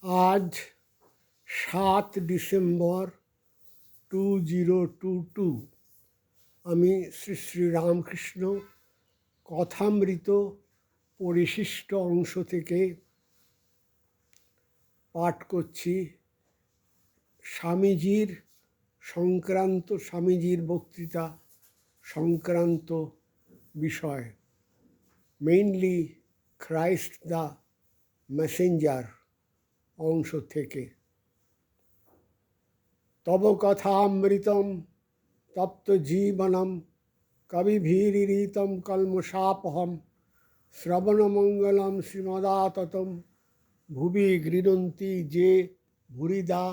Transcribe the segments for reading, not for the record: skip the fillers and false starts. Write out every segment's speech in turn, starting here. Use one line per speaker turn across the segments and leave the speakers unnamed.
আজ 7 ডিসেম্বর 2022। আমি শ্রী শ্রী রামকৃষ্ণ কথামৃত পরিশিষ্ট অংশ থেকে পাঠ করছি। স্বামীজির বক্তৃতা সংক্রান্ত বিষয়, মেইনলি ক্রাইস্ট দ্য মেসেঞ্জার অংশ থেকে। তব কথামৃতম তপ্ত জীবনম কবিভীরিতম কলমশাপহম শ্রবণমঙ্গলম শ্রীমদাততম ভুবি গৃণন্তি যে ভুরিদা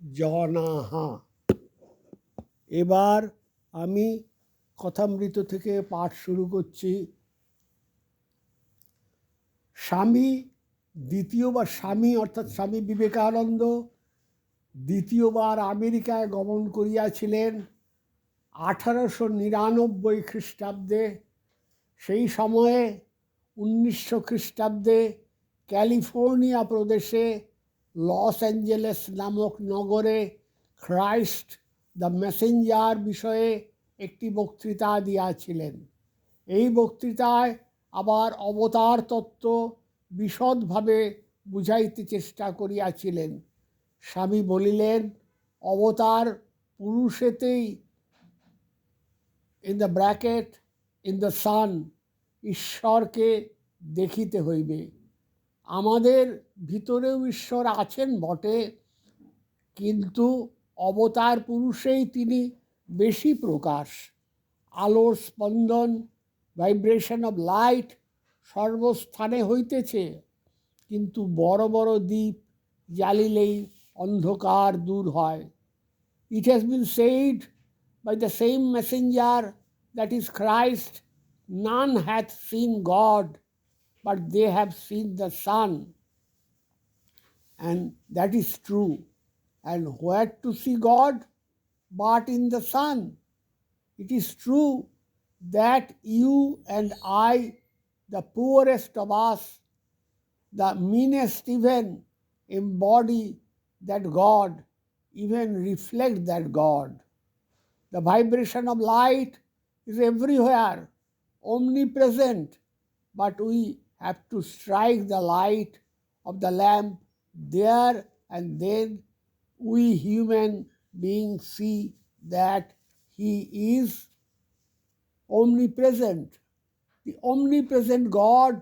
জনাহা। এবার আমি কথামৃত থেকে পাঠ শুরু করছি। স্বামী অর্থাৎ স্বামী বিবেকানন্দ দ্বিতীয়বার আমেরিকায় গমন করিয়াছিলেন 1899 খ্রিস্টাব্দে। সেই সময়ে 1900 খ্রিস্টাব্দে ক্যালিফোর্নিয়া প্রদেশে লস অ্যাঞ্জেলেস নামক নগরে ক্রাইস্ট দ্য মেসেঞ্জার বিষয়ে একটি বক্তৃতা দিয়াছিলেন। এই বক্তৃতায় আবার অবতার তত্ত্ব বিশদভাবে বুঝাইতে চেষ্টা করিয়াছিলেন। স্বামী বলিলেন, অবতার পুরুষেতেই ইন দ্য সান ঈশ্বরকে দেখিতে হইবে। আমাদের ভিতরেও ঈশ্বর আছেন বটে, কিন্তু অবতার পুরুষেই তিনি বেশি প্রকাশ। আলোর স্পন্দন, ভাইব্রেশন অব লাইট সর্বস্থানে হইতেছে, কিন্তু বড় বড় দ্বীপ জ্বালিলেই অন্ধকার দূর হয়। It has been said by the same messenger, that is Christ, none hath seen God, but they have seen the Son. And that is true. And where to see God but in the Son? It is true that you and I, the poorest of us, the meanest even, embody that God, even reflect that God. The vibration of light is everywhere, omnipresent, but we have to strike the light of the lamp there, and then we human beings see that He is omnipresent. The omnipresent God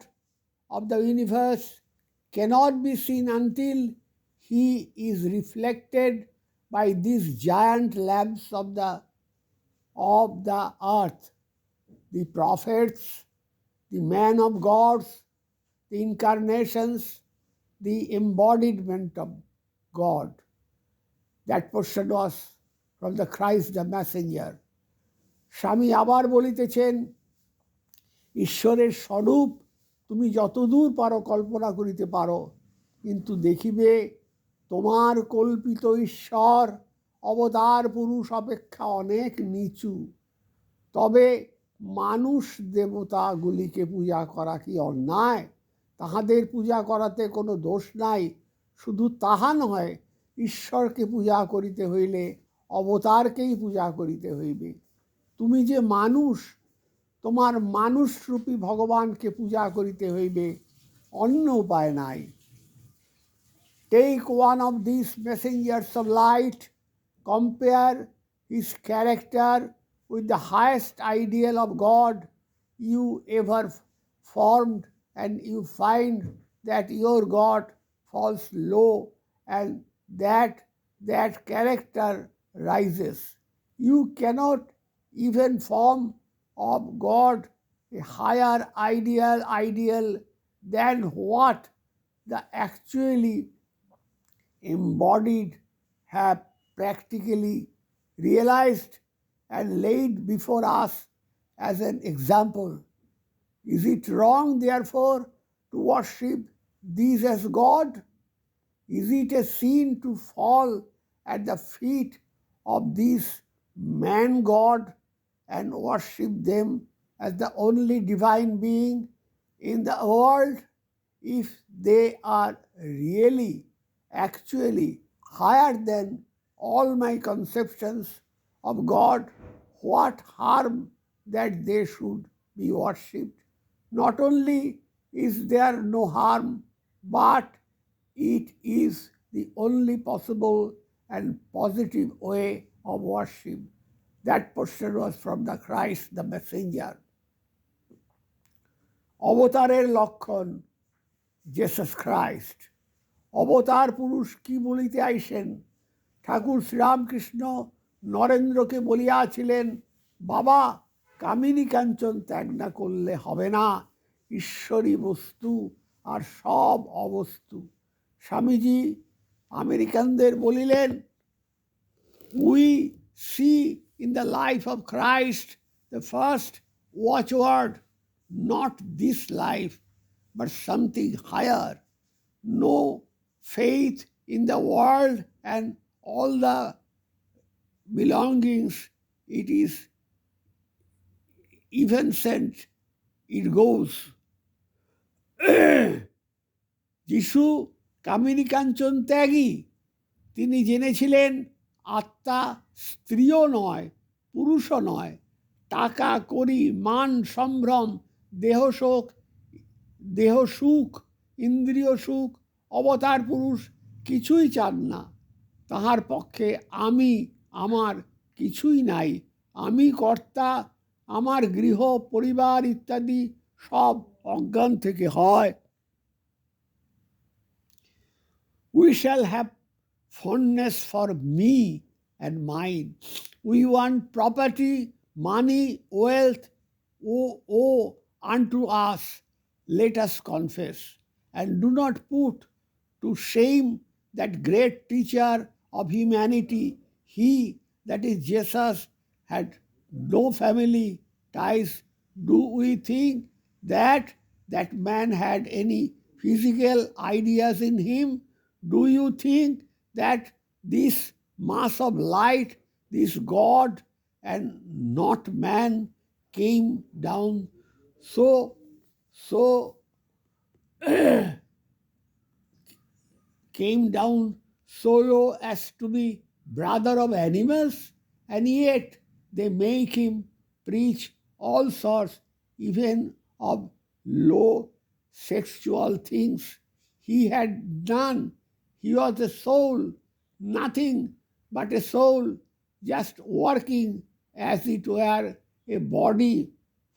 of the universe cannot be seen until He is reflected by these giant lamps of the earth. The prophets, the men of gods, the incarnations, the embodiment of God. That portion was from the Christ the Messenger. স্বামী আবার বলিতেছেন, ঈশ্বরের স্বরূপ তুমি যতদূর পারো কল্পনা করিতে পারো, কিন্তু দেখিবে তোমার কল্পিত ঈশ্বর অবতার পুরুষ অপেক্ষা অনেক নিচু। তবে মানুষ দেবতাগুলিকে পূজা করা কি অন্যায়? তাহাদের পূজা করাতে কোনো দোষ নাই। শুধু তাহা নয়, ঈশ্বরকে পূজা করিতে হইলে অবতারকেই পূজা করিতে হইবে। তুমি যে মানুষ, তোমার মানুষরূপী ভগবানকে পূজা করিতে হইবে, অন্য উপায় নাই। Take one of these messengers of light, compare his character with the highest ideal of God you ever formed, and you find that your God falls low and that character rises. You cannot even form of God a higher ideal than what the actually embodied have practically realized and laid before us as an example. Is it wrong, therefore, to worship these as God? Is it a sin to fall at the feet of this man God and worship them as the only divine being in the world? If they are really actually higher than all my conceptions of God, what harm that they should be worshipped? Not only is there no harm, but it is the only possible and positive way of worship. That portion was from the Christ, the Messenger. অবতারের লক্ষণ Jesus Christ. অবতার পুরুষ কি বলিতে আইসেন? ঠাকুর শ্রীরামকৃষ্ণ নরেন্দ্রকে বলিয়াছিলেন, বাবা, কামিনী কাঞ্চন ত্যাগ না করলে হবে না, ঈশ্বরী বস্তু আর সব অবস্তু। স্বামীজি আমেরিকানদের বলিলেন, we see in the life of Christ the first watchword, not this life, but something higher. No faith in the world and all the belongings. It is evanescent. It goes. যিশু কামিনী কাঞ্চন ত্যাগী। তিনি জেনেছিলেন আত্মা স্ত্রীও নয়, পুরুষও নয়। টাকা কড়ি মান সম্ভ্রম দেহ সুখ ইন্দ্রিয় সুখ অবতার পুরুষ কিছুই চান না। তাহার পক্ষে আমি আমার কিছুই নাই। আমি কর্তা, আমার গৃহ পরিবার ইত্যাদি সব অজ্ঞান থেকে হয়। We shall have fondness for me and mine. We want property, money, wealth, oh, unto us. Let us confess, and do not put to shame that great teacher of humanity. He, that is Jesus, had no family ties. Do we think that that man had any physical ideas in him? Do you think that this mass of light, this God and not man, came down so came down so low as to be brother of animals, and yet they make him preach all sorts, even of low sexual things? He had none. He was a soul, nothing but a soul, just working as it were a body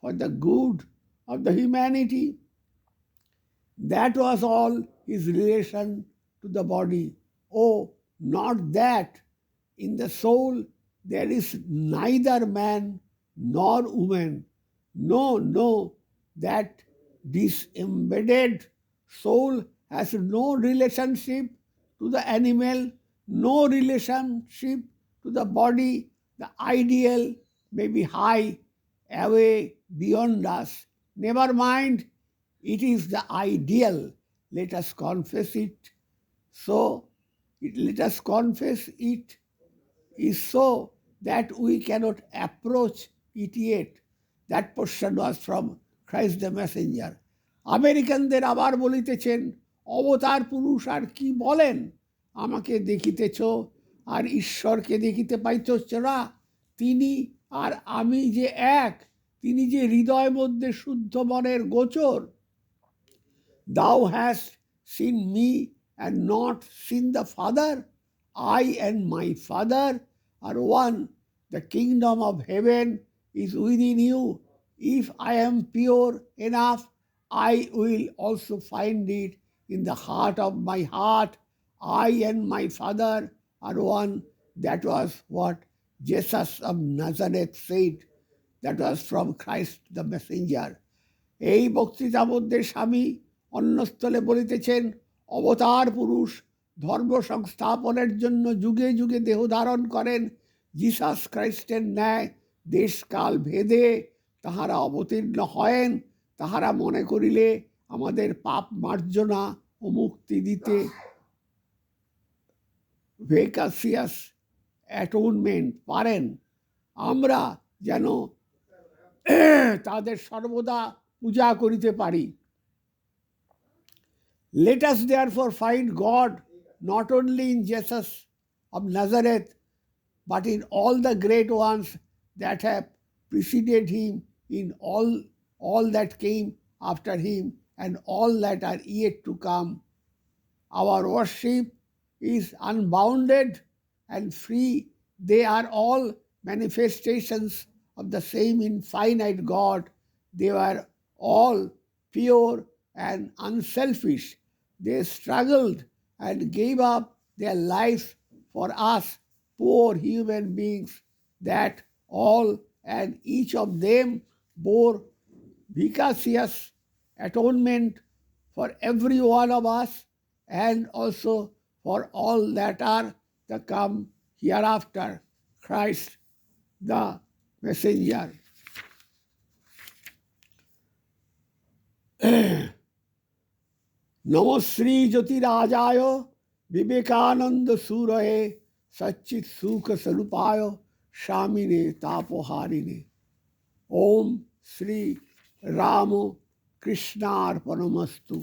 for the good of the humanity. That was all his relation to the body. Oh, not that. In the soul there is neither man nor woman. No, that disembedded soul has no relationship to the animal, no relationship to the body. The ideal may be high, away beyond us. Never mind, it is the ideal. Let us confess it. Let us confess it is so that we cannot approach it yet. That portion was from Christ the Messenger. আমেরিকানদের আবার বলিতেছেন, অবতার পুরুষ আর কি বলেন? আমাকে দেখিতেছ আর ঈশ্বরকে দেখিতে পাইতেছ না। তিনি আর আমি যে এক, তিনি যে হৃদয় মধ্যে শুদ্ধ মনের গোচর। Thou hast seen me and not seen the Father. I and my Father are one. The kingdom of heaven is within you. If I am pure enough, I will also find it in the heart of my heart. I and my Father are one. That was what Jesus of Nazareth said. That was from Christ the Messenger. এই বক্তৃতা মধ্যে স্বামী অন্যস্থলে বলিতেছেন, অবতার পুরুষ ধর্ম সংস্থাপনের জন্য যুগে যুগে দেহ ধারণ করেন। জিসাস খ্রাইস্টের ন্যায় দেশকাল ভেদে তাহারা অবতীর্ণ হয়েন। তাহারা মনে করিলে আমাদের পাপ মার্জনা ও মুক্তি দিতে ভেকাসিয়াস অ্যাটোনমেন্ট পারেন। আমরা যেন তাদের সর্বদা পূজা করিতে পারি। Let us therefore find God not only in Jesus of Nazareth, but in all the great ones that have preceded him, in all that came after him, and all that are yet to come. Our worship is unbounded and free. They are all manifestations of the same infinite God. They were all pure and unselfish. They struggled and gave up their lives for us, poor human beings, that all and each of them bore vicarious atonement for every one of us and also for all that are to come hereafter. Christ the Messenger. नमो श्री ज्योतिराजाय विवेकानंद सूरये सच्चित सुख स्वरूपाय स्वामिने तापोहारिणे ओम श्री राम कृष्णार्पणमस्तु।